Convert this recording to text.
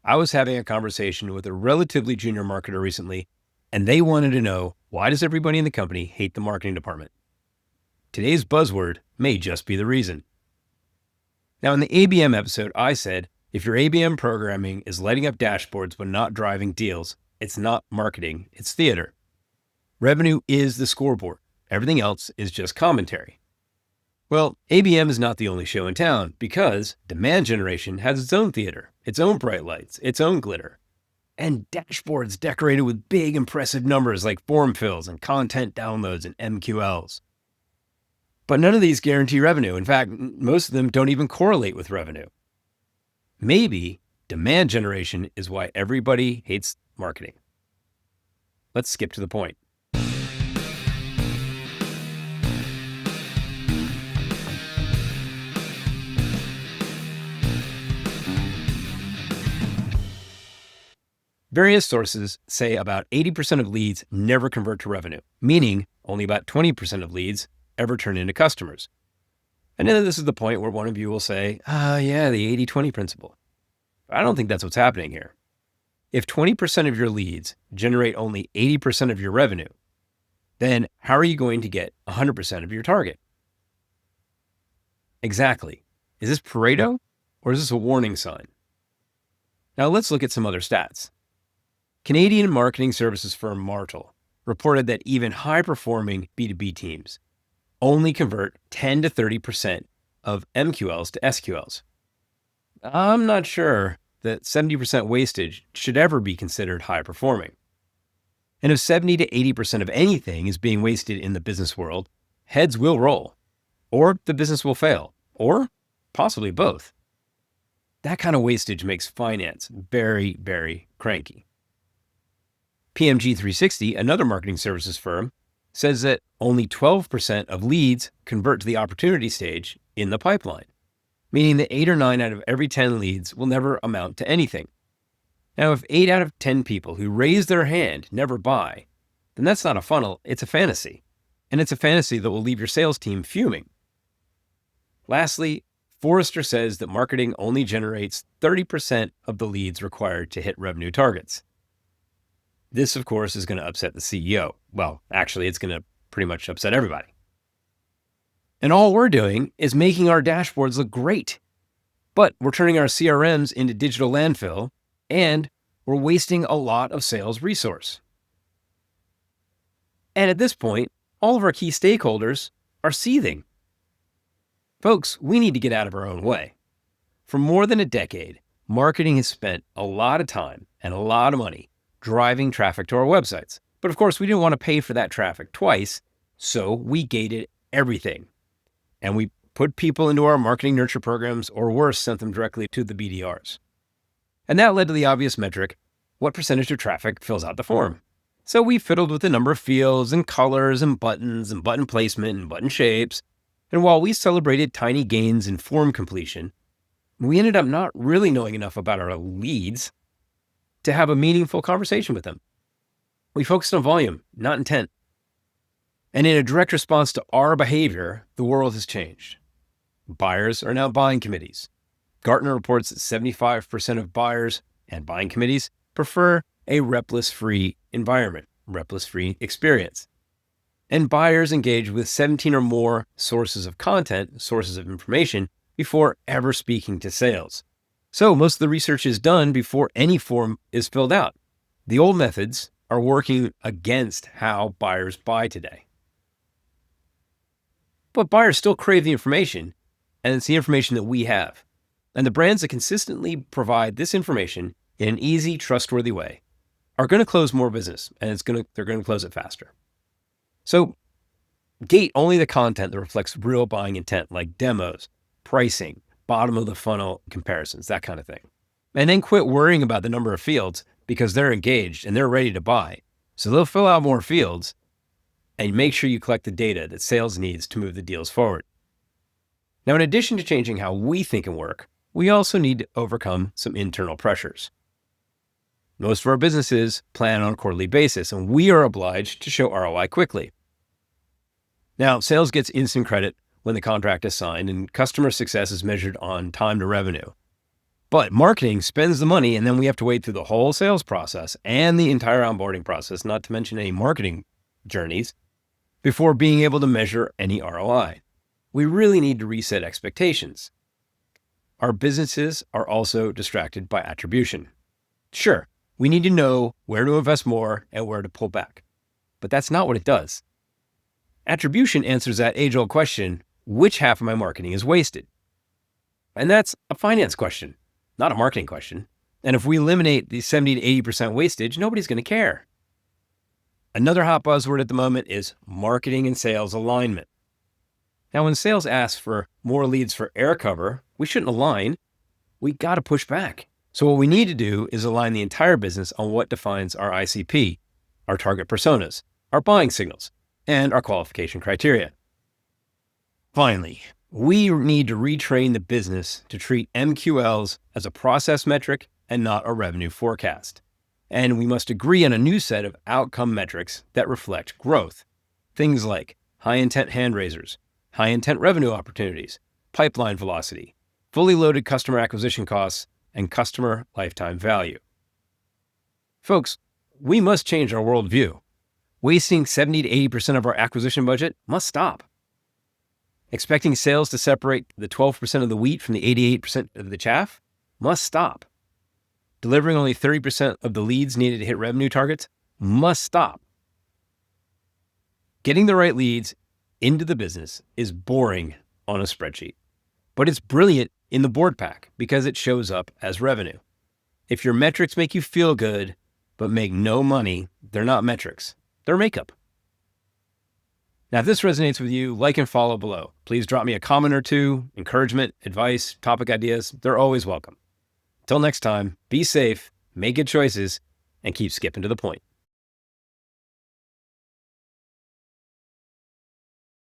I was having a conversation with a relatively junior marketer recently, and they wanted to know, why does everybody in the company hate the marketing department? Today's buzzword may just be the reason. Now, in the ABM episode, I said, if your ABM programming is lighting up dashboards but not driving deals, it's not marketing, it's theater. Revenue is the scoreboard. Everything else is just commentary. Well, ABM is not the only show in town because demand generation has its own theater, its own bright lights, its own glitter, and dashboards decorated with big, impressive numbers like form fills and content downloads and MQLs. But none of these guarantee revenue. In fact, most of them don't even correlate with revenue. Maybe demand generation is why everybody hates marketing. Let's skip to the point. Various sources say about 80% of leads never convert to revenue, meaning only about 20% of leads ever turn into customers. And then this is the point where one of you will say, yeah, the 80-20 principle. I don't think that's what's happening here. If 20% of your leads generate only 80% of your revenue, then how are you going to get 100% of your target? Exactly. Is this Pareto or is this a warning sign? Now let's look at some other stats. Canadian marketing services firm Martel reported that even high-performing B2B teams only convert 10 to 30% of MQLs to SQLs. I'm not sure that 70% wastage should ever be considered high-performing. And if 70 to 80% of anything is being wasted in the business world, heads will roll, or the business will fail, or possibly both. That kind of wastage makes finance very, very cranky. PMG 360, another marketing services firm, says that only 12% of leads convert to the opportunity stage in the pipeline, meaning that 8 or 9 out of every 10 leads will never amount to anything. Now, if 8 out of 10 people who raise their hand never buy, then that's not a funnel, it's a fantasy. And it's a fantasy that will leave your sales team fuming. Lastly, Forrester says that marketing only generates 30% of the leads required to hit revenue targets. This, of course, is going to upset the CEO. Well, actually, it's going to pretty much upset everybody. And all we're doing is making our dashboards look great. But we're turning our CRMs into digital landfill, and we're wasting a lot of sales resource. And at this point, all of our key stakeholders are seething. Folks, we need to get out of our own way. For more than a decade, marketing has spent a lot of time and a lot of money driving traffic to our websites. But of course, we didn't want to pay for that traffic twice, so we gated everything. And we put people into our marketing nurture programs, or worse, sent them directly to the BDRs. And that led to the obvious metric, what percentage of traffic fills out the form? So we fiddled with the number of fields and colors and buttons and button placement and button shapes. And while we celebrated tiny gains in form completion, we ended up not really knowing enough about our leads to have a meaningful conversation with them. We focused on volume, not intent. And in a direct response to our behavior, the world has changed. Buyers are now buying committees. Gartner reports that 75% of buyers and buying committees prefer a repless-free environment, repless-free experience. And buyers engage with 17 or more sources of content, sources of information, before ever speaking to sales. So most of the research is done before any form is filled out. The old methods are working against how buyers buy today. But buyers still crave the information, and it's the information that we have. And the brands that consistently provide this information in an easy, trustworthy way are going to close more business, and they're going to close it faster. So gate only the content that reflects real buying intent, like demos, pricing, bottom of the funnel comparisons, that kind of thing. And then quit worrying about the number of fields because they're engaged and they're ready to buy. So they'll fill out more fields, and make sure you collect the data that sales needs to move the deals forward. Now, in addition to changing how we think and work, we also need to overcome some internal pressures. Most of our businesses plan on a quarterly basis, and we are obliged to show ROI quickly. Now, sales gets instant credit when the contract is signed, and customer success is measured on time to revenue. But marketing spends the money, and then we have to wait through the whole sales process and the entire onboarding process, not to mention any marketing journeys, before being able to measure any ROI. We really need to reset expectations. Our businesses are also distracted by attribution. Sure, we need to know where to invest more and where to pull back, but that's not what it does. Attribution answers that age-old question, which half of my marketing is wasted? And that's a finance question, not a marketing question. And if we eliminate the 70 to 80% wastage, nobody's going to care. Another hot buzzword at the moment is marketing and sales alignment. Now, when sales asks for more leads for air cover, we shouldn't align. We got to push back. So what we need to do is align the entire business on what defines our ICP, our target personas, our buying signals, and our qualification criteria. Finally, we need to retrain the business to treat MQLs as a process metric and not a revenue forecast. And we must agree on a new set of outcome metrics that reflect growth. Things like high intent hand raisers, high intent revenue opportunities, pipeline velocity, fully loaded customer acquisition costs, and customer lifetime value. Folks, we must change our worldview. Wasting 70 to 80% of our acquisition budget must stop. Expecting sales to separate the 12% of the wheat from the 88% of the chaff must stop. Delivering only 30% of the leads needed to hit revenue targets must stop. Getting the right leads into the business is boring on a spreadsheet, but it's brilliant in the board pack because it shows up as revenue. If your metrics make you feel good, but make no money, they're not metrics, they're makeup. Now, if this resonates with you, like and follow below. Please drop me a comment or two, encouragement, advice, topic ideas. They're always welcome. Until next time, be safe, make good choices, and keep skipping to the point.